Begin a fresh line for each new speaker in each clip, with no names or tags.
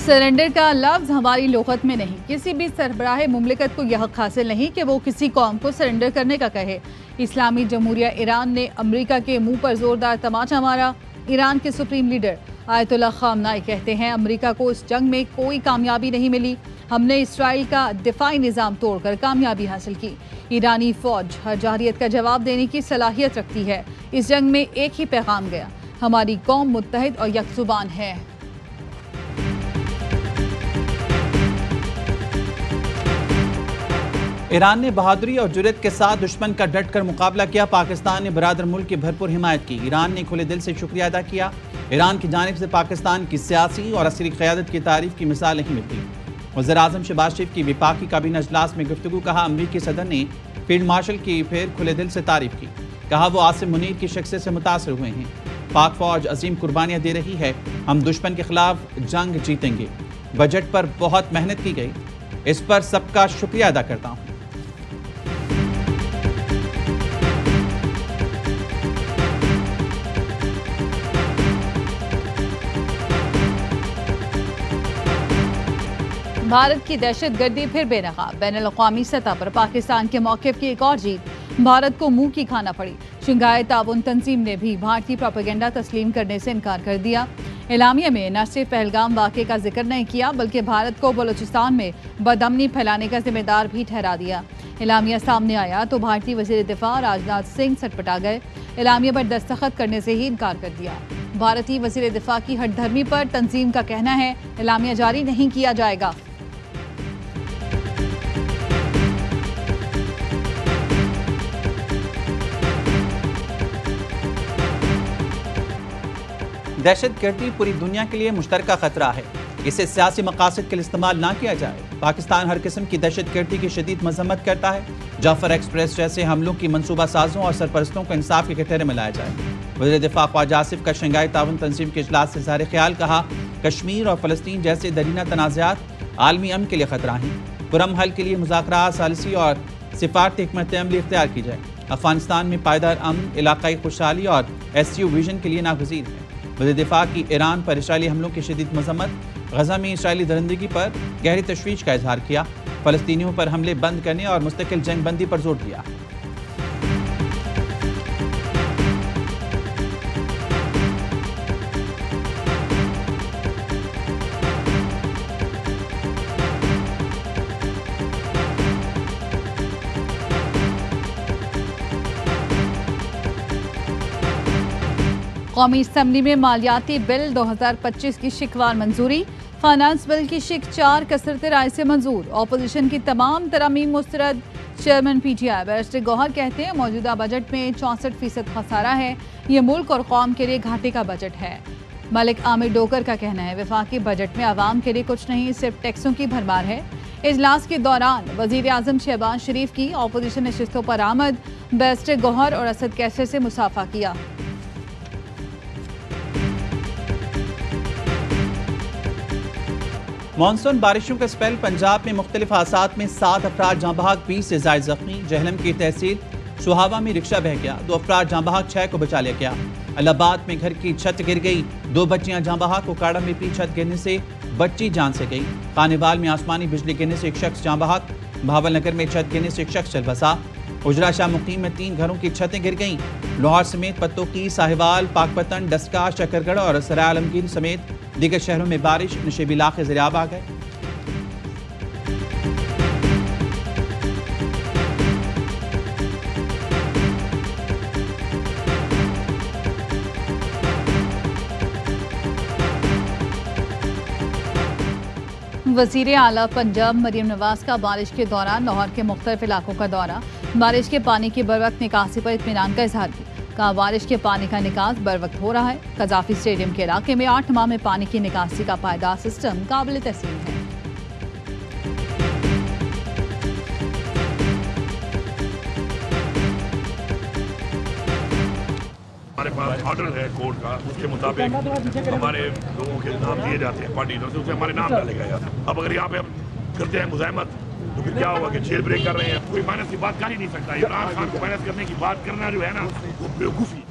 Surrender का लफ्ज हमारी लुगत में नहीं। किसी भी सरबराह मुमलिकत को यह हक हासिल नहीं कि वो किसी कौम को सरेंडर करने का कहे। इस्लामी जमहूरिया ईरान ने अमेरिका के मुंह पर जोरदार तमाचा मारा। ईरान के सुप्रीम लीडर आयतुल्ला खामनाई कहते हैं अमेरिका को इस जंग में कोई कामयाबी नहीं मिली। हमने इसराइल का दिफाई निज़ाम तोड़कर कामयाबी हासिल की। ईरानी फौज हर जारियत का जवाब देने की सलाहियत रखती है। इस जंग में एक ही पैगाम गया, हमारी कौम मुत्तहिद और यकजुबान है।
ईरान ने बहादुरी और जुर्रत के साथ दुश्मन का डटकर मुकाबला किया। पाकिस्तान ने बरादर मुल्क की भरपूर हिमायत की। ईरान ने खुले दिल से शुक्रिया अदा किया। ईरान की जानिब से पाकिस्तान की सियासी और असरी क़यादत की तारीफ की मिसाल नहीं मिलती। वज़ीर-ए-आज़म शहबाज शरीफ की विफाकी काबीना इजलास में गुफ्तगू। कहा अमरीकी सदर ने फील्ड मार्शल की फिर खुले दिल से तारीफ की। कहा वो आसिम मुनीर की शख्सियत से मुतासर हुए हैं। पाक फौज अजीम कुर्बानियाँ दे रही है। हम दुश्मन के खिलाफ जंग जीतेंगे। बजट पर बहुत मेहनत की गई, इस पर सबका शुक्रिया अदा करता हूँ।
भारत की दहशतगर्दी फिर बेनकाब। बैनुल-अक़वामी सतह पर पाकिस्तान के मौक़िफ़ की एक और जीत। भारत को मुंह की खाना पड़ी। शंघाई ताउन तंजीम ने भी भारतीय प्रोपेगेंडा तस्लीम करने से इनकार कर दिया। एलामिया में न सिर्फ पहलगाम वाक़े का जिक्र नहीं किया बल्कि भारत को बलूचिस्तान में बदअमनी फैलाने का जिम्मेदार भी ठहरा दिया। एलामिया सामने आया तो भारतीय वज़ीर दिफा राजनाथ सिंह सटपटा गए। एलामिया पर दस्तखत करने से ही इनकार कर दिया। भारतीय वज़ीर दिफा की हठधर्मी पर तंजीम का कहना है एलामिया जारी नहीं किया जाएगा।
दहशतगर्दी पूरी दुनिया के लिए मुश्तरका खतरा है। इसे सियासी मकासद के लिए इस्तेमाल ना किया जाए। पाकिस्तान हर किस्म की दहशतगर्दी की शदीद मजम्मत करता है। जाफर एक्सप्रेस जैसे हमलों की मनसूबा साजों और सरपरस्तों को इंसाफ के कटहरे में लाया जाए। वज़ीर दिफा ख्वाजा आसिफ का शंघाई ताउन तंजीम के इजलास से इज़हार ख्याल। कहा कश्मीर और फ़लस्तीन जैसे दरीना तनाज़ात आलमी अमन के लिए खतरा हैं। पुरअमन हल के लिए मुज़ाकरात, सालिसी और सिफारती हिकमत अमली इख्तियार की जाए। अफगानिस्तान में पायदार अमन, इलाकाई खुशहाली और SU विजन के लिए नागज़ीर है। वज़ीर दिफा की ईरान पर इसराइली हमलों की शदीद मजम्मत। गजा में इसराइली दरिंदगी पर गहरी तशवीश का इजहार किया। फ़लस्तीनियों पर हमले बंद करने और मुस्तकिल जंग बंदी पर जोर दिया।
कौमी असम्बली में मालियाती बिल 2025 की शिकवार मंजूरी। फाइनेंस बिल की शिक 4 कसरत राय से मंजूर। अपोजिशन की तमाम तरामीम मुस्तरद। चेयरमैन PTI बैरिस्टर गौहर कहते हैं मौजूदा बजट में 64% खसारा है। ये मुल्क और कौम के लिए घाटे का बजट है। मलिक आमिर डोकर का कहना है वफाकी बजट में आवाम के लिए कुछ नहीं, सिर्फ टैक्सों की भरमार है। इजलास के दौरान वज़ीर-ए-आज़म शहबाज शरीफ की अपोजिशन नशिस्तों पर आमद। बैरिस्टर गौहर और असद कैसर से मुसाफा किया।
मानसून बारिशों का स्पेल। पंजाब में मुख्तलिफ हादसात में 7 अफराद जाँ बहक, 20 से ज़ायद जख्मी। जहलम की तहसील सुहावा में रिक्शा बह गया, 2 अफराद जाँ बहक, 6 को बचा लिया गया। इलाहाबाद में घर की छत गिर गई, 2 बच्चियां जाँ बहक। उकाड़ा में भी छत गिरने से बच्ची जान से गई। खानेवाल में आसमानी बिजली गिरने से एक शख्स जाँ बहक। भावलनगर में छत गिरने से एक शख्स चल बसा। उजरा शाह मुकीम में 3 घरों की छतें गिर गईं। लाहौर समेत पत्तों की, साहिवाल, पाकपतन, डस्का, शकरगढ़ और सराय आलमगीर समेत दीगर शहरों में बारिश। नशेबी इलाके ज़रियाब आ गए।
वज़ीर आला पंजाब मरीम नवाज का बारिश के दौरान लाहौर के मुख्तलिफ इलाकों का दौरा। बारिश के पानी की बरवक्त निकासी पर इत्मीनान का इजहार किया। कहा बारिश के पानी का निकास बरवक्त हो रहा है। कजाफी स्टेडियम के इलाके में 8 माह में पानी की निकासी का पायदार सिस्टम काबिल तस्लीम है।
हमारे पास ऑर्डर है कोर्ट का, उसके मुताबिक हमारे लोगों के नाम दिए जाते हैं पार्टी तरफ से, उसमें हमारे नाम डाले गए। अब अगर यहाँ पे हम करते हैं मुजाहमत तो फिर क्या होगा कि जेल ब्रेक कर रहे हैं। कोई माइनस की बात कर ही नहीं सकता। इमरान खान को माइनस करने की बात करना जो है ना वो बेवकूफ़ी।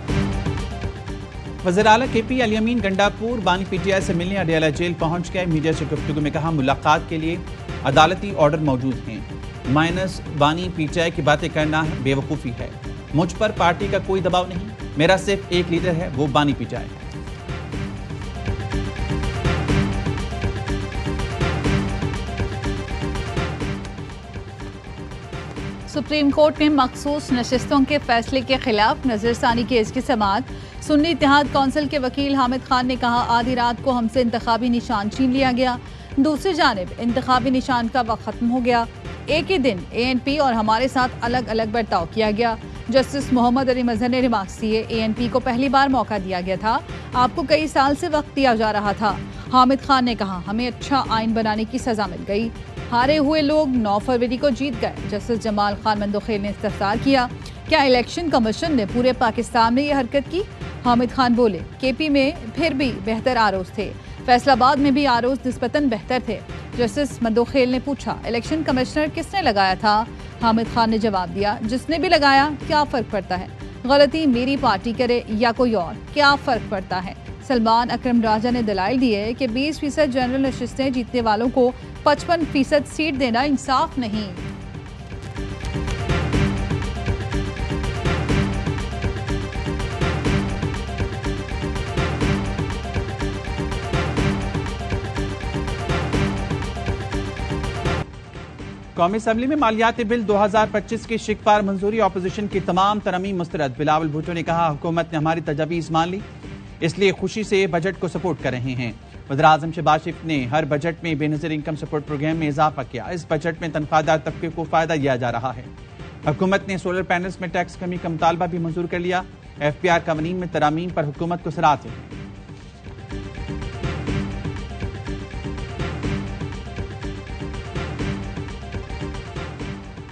वज़ीर आला KP अली अमीन गंडापुर बानी PTI से मिलने अडयाला जेल पहुंच गए। मीडिया से गुफ्तगू में कहा, मुलाकात के लिए अदालती ऑर्डर मौजूद हैं। माइनस बानी PTI की बातें करना बेवकूफ़ी है। मुझ पर पार्टी का कोई दबाव नहीं, मेरा सिर्फ एक लीडर है, वो बानी PTI है।
सुप्रीम कोर्ट में मखसूस नशिस्तों के फैसले के खिलाफ नजरसानी केस की समाअत। सुन्नी इत्तेहाद कौंसिल के वकील हामिद खान ने कहा, आधी रात को हमसे इंतखाबी निशान छीन लिया गया। दूसरी जानिब इंतखाबी निशान का वक्त खत्म हो गया। एक ही दिन ANP और हमारे साथ अलग अलग बर्ताव किया गया। जस्टिस मोहम्मद अली मजहर ने रिमार्क्स दिए, ANP को पहली बार मौका दिया गया था, आपको कई साल से वक्त दिया जा रहा था। हामिद खान ने कहा, हमें अच्छा आइन बनाने की सजा मिल गई। हारे हुए लोग 9 फरवरी को जीत गए। जस्टिस जमाल खान मंदोखेल ने इस्तफसार किया, क्या इलेक्शन कमीशन ने पूरे पाकिस्तान में ये हरकत की? हामिद खान बोले, KP में फिर भी बेहतर आरोज थे, फैसलाबाद में भी आरोज निस्बतन बेहतर थे। जस्टिस मंदोखेल ने पूछा, इलेक्शन कमिश्नर किसने लगाया था? हामिद खान ने जवाब दिया, जिसने भी लगाया, क्या फ़र्क पड़ता है? गलती मेरी पार्टी करे या कोई और, क्या फ़र्क पड़ता है? सलमान अकरम राजा ने दलाइल दिए कि 20% जनरल नशिस्तें जीतने वालों को 55% सीट देना इंसाफ नहीं।
कौमी असम्बली में मालियाती बिल 2025 की शिक पार मंजूरी। ऑपोजिशन की तमाम तरमीम मुस्तरद। बिलावल भुट्टो ने कहा, हुकूमत ने हमारी तजावीज़ मान ली, इसलिए खुशी से बजट को सपोर्ट कर रहे हैं। वज़ीर-ए-आज़म शहबाज शरीफ ने हर बजट में बेनज़ीर इनकम सपोर्ट प्रोग्राम में इजाफा किया। इस बजट में तनख्वाहदार तबके को फायदा दिया जा रहा है। हुकूमत ने सोलर पैनल्स में टैक्स कमी का मुतालबा भी मंजूर कर लिया। FPR कवानीन में तरामीम पर हुकूमत को सराहते हैं।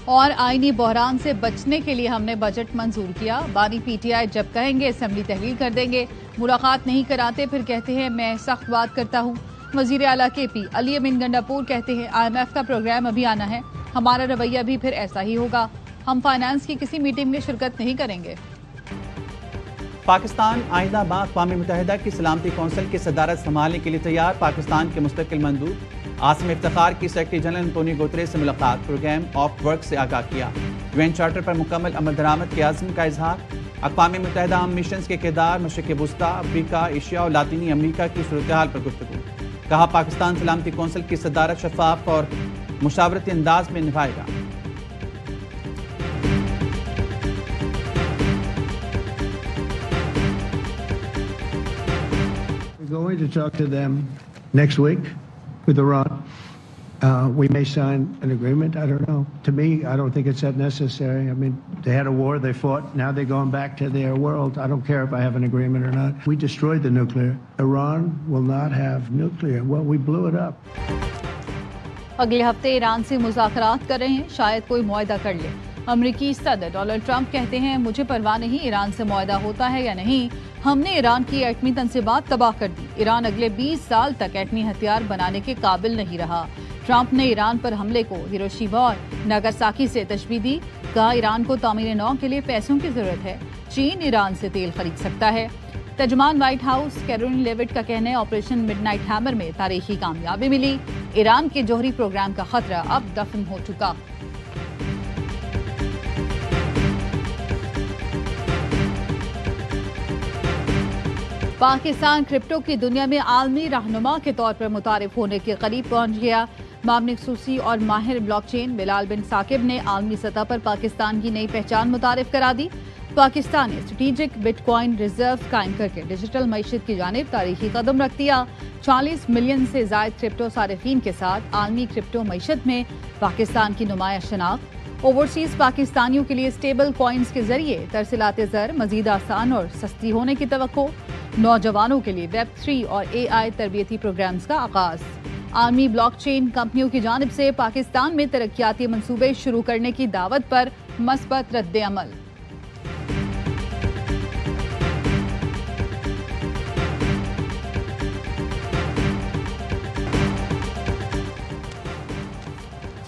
और आईनी बहरान से बचने के लिए हमने बजट मंजूर किया। बानी PTI जब कहेंगे असेंबली तहलील कर देंगे। मुलाकात नहीं कराते फिर कहते हैं मैं सख्त बात करता हूँ। वज़ीर आला KP अली अमीन गंडापुर कहते हैं, IMF का प्रोग्राम अभी आना है, हमारा रवैया भी फिर ऐसा ही होगा। हम फाइनेंस की किसी मीटिंग में शिरकत नहीं करेंगे।
पाकिस्तान आइंदा माह अक़वाम मुत्तहिदा की सलामती कौंसिल की सदारत संभालने के लिए तैयार। पाकिस्तान के मुस्तकिल मंदूब आसिम इफ्तिखार की सेक्रेटरी जनरल एंटोनियो गुतरेस से मुलाकात। प्रोग्राम ऑफ वर्क से आगाह किया। UN चार्टर पर मुकम्मल अमल दरामद के आज़म का इजहार। अक़वाम मुत्तहिदा हम मिशन के किरदार, मशरिक़ वुस्ता, अफ्रीका, एशिया और लातीनी अमरीका की सूरत हाल पर गुफ्तगू। कहा, पाकिस्तान सलामती कौंसिल की सदारत शफाफ और मुशावरती अंदाज में निभाएगा।
We're going to talk to them next week with Iran. We may sign an agreement. I don't know. To me, I don't think it's that necessary. I mean, they had a war, they fought. Now they're going back to their world. I don't care if I have an agreement or not. We destroyed the nuclear. Iran will not have nuclear. Well, we blew it up.
अगले हफ्ते Iran से मुज़ाकरात कर रहे हैं, शायद कोई मुआहदा कर ले। अमरीकी सदर डोनाल्ड ट्रंप कहते हैं, मुझे परवाह नहीं ईरान से मुआहदा होता है या नहीं, हमने ईरान की एटमी तंसीबात तबाह कर दी। ईरान अगले 20 साल तक एटमी हथियार बनाने के काबिल नहीं रहा। ट्रंप ने ईरान पर हमले को हिरोशिमा और नागासाकी से तशबीह दी। कहा, ईरान को तामीर नौ के लिए पैसों की जरूरत है, चीन ईरान से तेल खरीद सकता है। तर्जुमान व्हाइट हाउस कैरोलिन लेविट का कहना है, ऑपरेशन मिडनाइट हैमर में तारीखी कामयाबी मिली। ईरान के जौहरी प्रोग्राम का खतरा अब दफन हो चुका। पाकिस्तान क्रिप्टो की दुनिया में आलमी रहनुमा के तौर पर मुतारिफ होने के करीब पहुंच गया। मामले खसूसी और माहिर ब्लॉकचेन बिलाल बिन साकिब ने आलमी सतह पर पाकिस्तान की नई पहचान मुतारिफ करा दी। पाकिस्तान ने स्ट्रेटेजिक बिटकॉइन रिजर्व कायम करके डिजिटल मईशत की जानिब तारीखी कदम रख दिया। 40 मिलियन से जायद क्रिप्टो सारिफीन के साथ आलमी क्रिप्टो मईशत में पाकिस्तान की नुमाया शनाख्त। ओवरसीज पाकिस्तानियों के लिए स्टेबल कॉइन्स के जरिए तरसीलात ज़र मजीद आसान और सस्ती होने की तवक्को। नौजवानों के लिए Web3 और AI तरबियती प्रोग्राम्स का आगाज। आलमी ब्लॉकचेन कंपनियों की जानिब से पाकिस्तान में तरक्याती मंसूबे शुरू करने की दावत पर मस्बत रद्द अमल।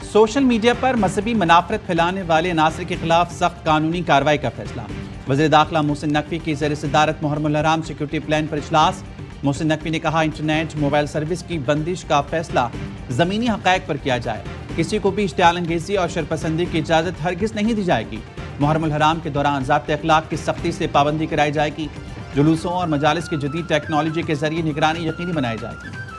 सोशल मीडिया पर मजहबी मुनाफरत फैलाने वाले अनासर के खिलाफ सख्त कानूनी कार्रवाई का फैसला। वज़ीर दाखिला मोहसिन नकवी की ज़ेर सदारत मुहर्रमुल हराम सिक्योरिटी प्लान पर इजलास। मोहसिन नकवी ने कहा, इंटरनेट मोबाइल सर्विस की बंदिश का फैसला ज़मीनी हक़ाइक़ पर किया जाए। किसी को भी इश्तिआल अंगेज़ी और शरपसंदी की इजाज़त हरगिज़ नहीं दी जाएगी। मुहर्रमुल हराम के दौरान ज़ाब्ते अखलाक की सख्ती से पाबंदी कराई जाएगी। जुलूसों और मजालिस की जदीद टेक्नोलॉजी के जरिए निगरानी यकीनी बनाई जाएगी।